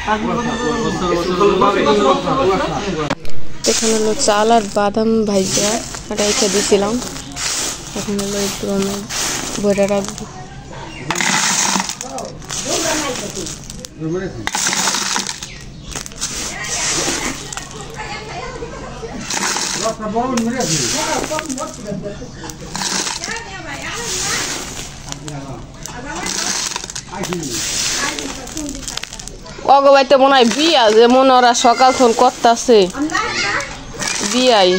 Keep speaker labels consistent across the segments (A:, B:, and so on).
A: এখানে হলো চাল আর বাদাম ভাইজা রেখে দিয়েছিলাম। এখন হলো একটু আমি বইটা রাখবো। অগবাইতে মনে হয় বিয়া, যেমন ওরা সকাল তখন করতেছে বিয়াই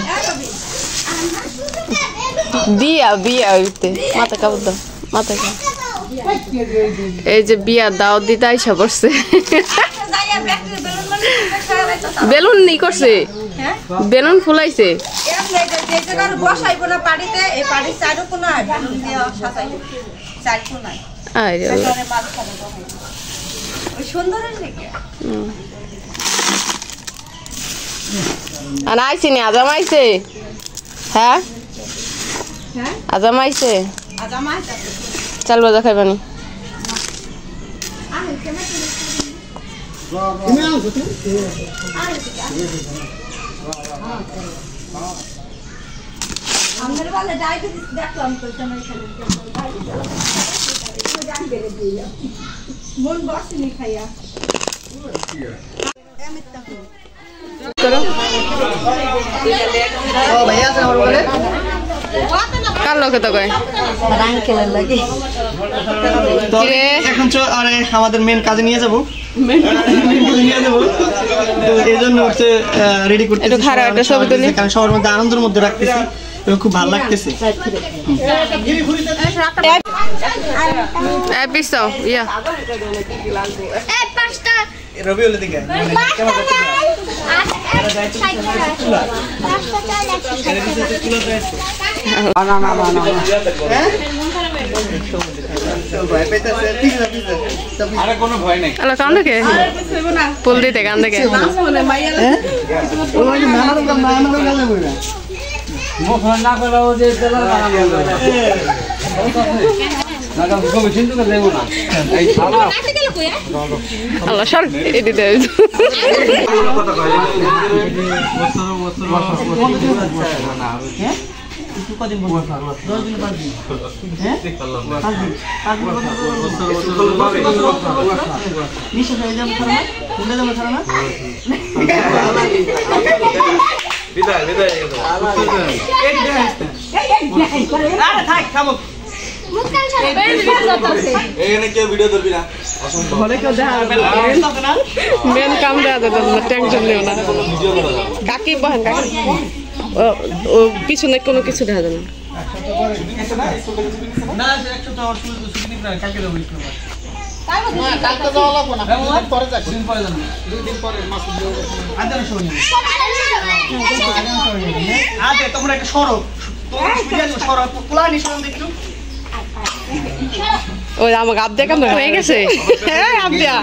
A: বিয়া বিয়া হইতে মাথা কাপড় দাও মাথা কাপড়। এই যে বিয়া দাও দিতে আইসা করছে, বেলুন নি করছে, বেলুন ফুলাইছে। আর আইসি নি আজাম আইছে, হ্যাঁ আজাম আইছে, চাল বাজা খাইবানি। কার লোকে তো কয়
B: আমাদের মেন কাজে নিয়ে যাবো, এই জন্য হচ্ছে রেডি করতে কারণ সবার মধ্যে আনন্দের মধ্যে রাখতেছি এবং খুব ভালো লাগতেছে।
A: পুল দিতে কান দেখে আল্লাহ সর এদিকে মেন কাম দেওয়া টেনশন নেও না। কাকি বহেন কাকি ও পিছনে কোনো কিছু দেখা যায়
B: না। তোমরা একটা সরব
A: ওই আমাকে আপ দেখা হয়ে গেছে। হ্যাঁ আপ দেয়া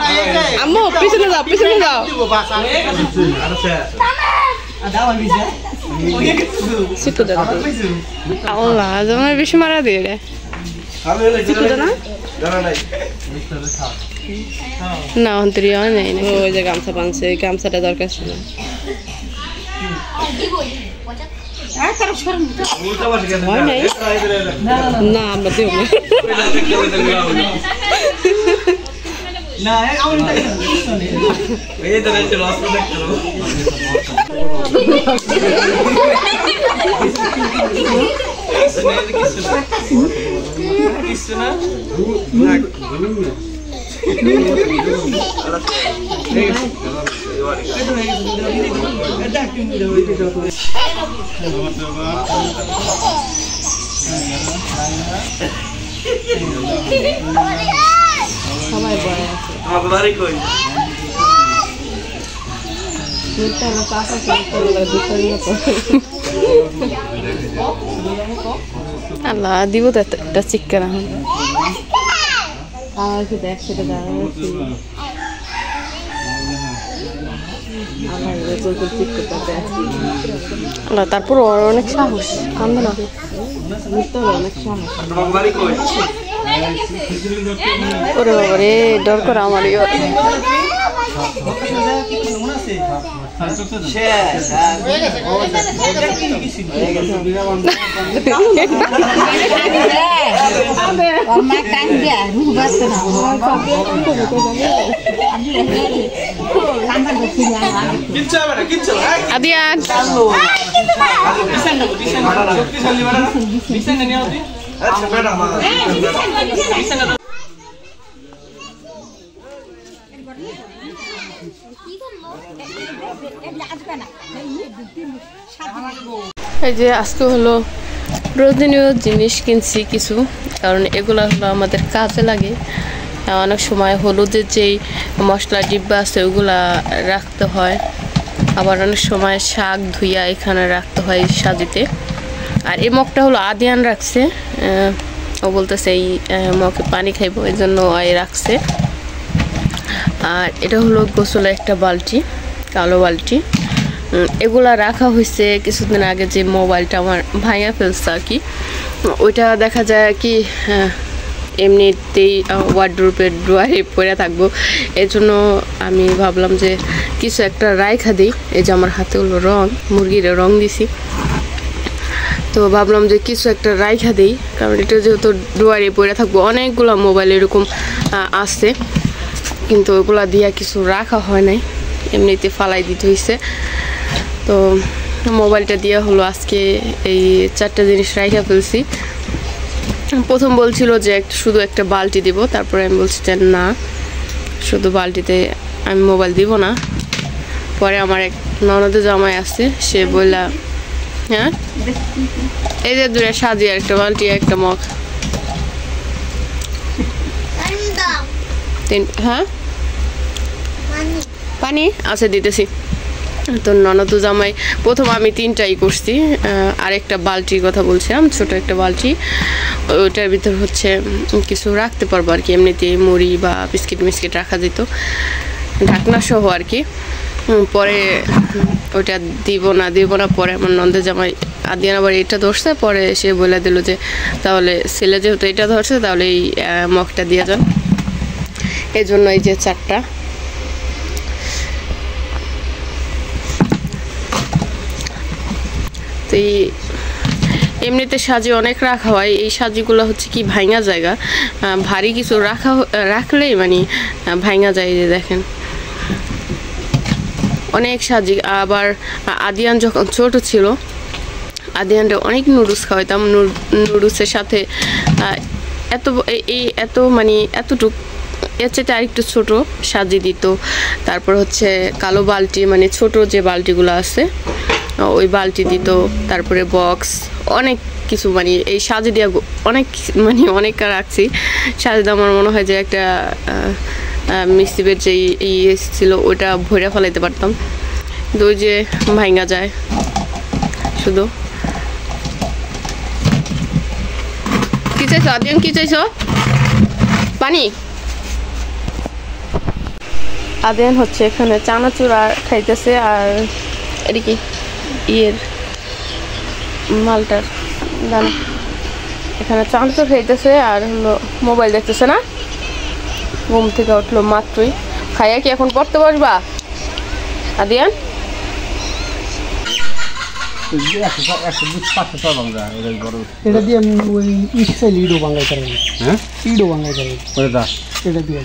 A: আম্মু পিছনে যাও পিছনে যাও। আল্লাহ তোমার বেশি মারা দিয়ে রে না অন্তরিয়া নেই। ওই যে গামছা বানছে, গামছাটা দরকার ছিল না আমরা দেব সবাই বড় আছে আমার বাড়ি কই এটা না পাশা করে দুপুরে আল্লাহ দিব এটা চিকেন এখন আর কি দেখতে দাঁড়াচ্ছি আল্লাহ তারপর অনেক সাহস কান্দে না অনেক সাহস ওরে বাবা রে ডর করে আমারই Adian. এই যে আজকে হলো প্রয়োজনীয় জিনিস কিনছি কিছু, কারণ এগুলা হলো আমাদের কাজে লাগে। অনেক সময় হলুদের যেই মশলা ডিব্বা আছে ওগুলা রাখতে হয়, আবার অনেক সময় শাক ধুইয়া এখানে রাখতে হয় সাজিতে। আর এই মগটা হলো আদিয়ান রাখছে, ও বলতেছে এই মগে পানি খাইবো, এই জন্য রাখছে। আর এটা হলো গোসলের একটা বালতি, কালো বালতি। এগুলা রাখা হয়েছে কিছুদিন আগে, যে মোবাইলটা আমার ভাঙা ফেলছে আর কি, ওইটা দেখা যায় কি এমনিতেই ওয়ার্ডরোবের ড্রয়ারে পরে থাকবো। এর জন্য আমি ভাবলাম যে কিছু একটা রাইখা দিই। এই যে আমার হাতে হলো রং, মুরগির রং দিছি, তো ভাবলাম যে কিছু একটা রাইখা দিই, কারণ এটা যেহেতু ড্রয়ারে পরে থাকবো। অনেকগুলো মোবাইল এরকম আছে, কিন্তু ওগুলা দিয়া কিছু রাখা হয় নাই, এমনিতে ফালাই দিতে হয়েছে। তো মোবাইলটা দিয়ে হলো আজকে এই 4টা জিনিস রাইখা ফেলছি। প্রথম বলছিল যে শুধু একটা বালতি দিব, তারপরে আমি বলছি যে না, শুধু বালতিতে আমি মোবাইল দিব না। পরে আমার এক ননদ জামাই আছে, সে বললা হ্যাঁ এই যে দূরে সাজিয়ে একটা বালতি একটা মগ, হ্যাঁ পানি আছে দিতেছি। তো ননদ জামাই প্রথম আমি 3টাই করছি, আর একটা বালতির কথা বলছিলাম, ছোট একটা বালতি, ওইটার ভিতর হচ্ছে কিছু রাখতে পারবো আর কি, এমনিতে মুড়ি বা বিস্কিট মিস্কিট রাখা যেত ঢাকনা সহ আর কি। পরে ওইটা দিব না পরে আমার ননদ জামাই আদিয়ান আবার এটা ধরছে, পরে সে বলে দিল যে তাহলে ছেলে যেহেতু এটা ধরছে তাহলে এই মগটা দিয়ে যান। এই জন্য এই যে 4টা। তো এমনিতে সাজি অনেক রাখা হয়, এই সাজিগুলো হচ্ছে কি ভাঙা জায়গা, ভারী কিছু রাখলেই মানে ভাঙা যায়। যে দেখেন অনেক সাজি। আবার আদিয়ান যখন ছোট ছিল, আদিয়ানটা অনেক নুডলস খাওয়াইতাম, নুডলসের সাথে এত মানে এতটুক, এর চেয়ে আরেকটু ছোট সাজি দিত। তারপর হচ্ছে কালো বালতি, মানে ছোট যে বালতিগুলো আছে ওই বালতি দিত। তারপরে বক্স, অনেক কিছু, মানে এই সাজি দিয়া অনেক রাখছি। সাজি আমার মনে হয় যে একটা মিস্ত্রিবের যে ছিল ওইটা ভরে ফেলাইতে পারতাম, কিন্তু ওই যে ভাঙা যায় শুধু। কি চাইছো আদিয়ান, কি চাইছো? পানি। আদিয়ান হচ্ছে এখানে চানাচুর খাইতেছে, আর এটা কি মালটার দানা, এখানে চানাচুর খাইতেছে আর হলো মোবাইল দেখতেছে না। ঘুম থেকে উঠলো মাত্রই, খাইয়া কি এখন পড়তে বসবা আদিয়ান?
B: এটা দিয়ে ওই স্টাইল ইডো বাঙ্গাই করেন, হ্যাঁ ইডো বাঙ্গাই করেন, এটা দিয়ে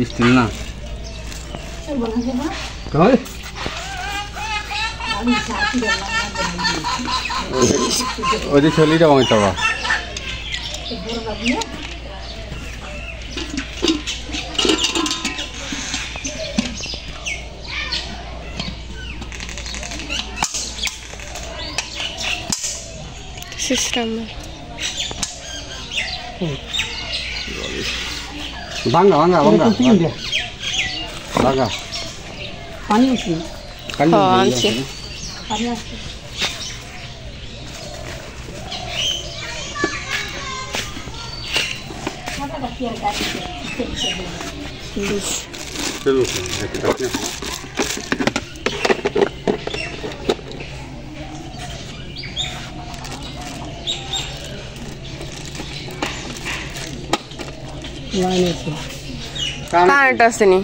C: স্টিল না ওই ছলিটা বাঙাইতে হবে।
A: সিস্টেম
C: ভাঙা ভাঙা ভাঙা ভাঙা
B: পানি আছে,
A: আনছি।
B: লাইন আছে।
A: কানেরটা আসেনি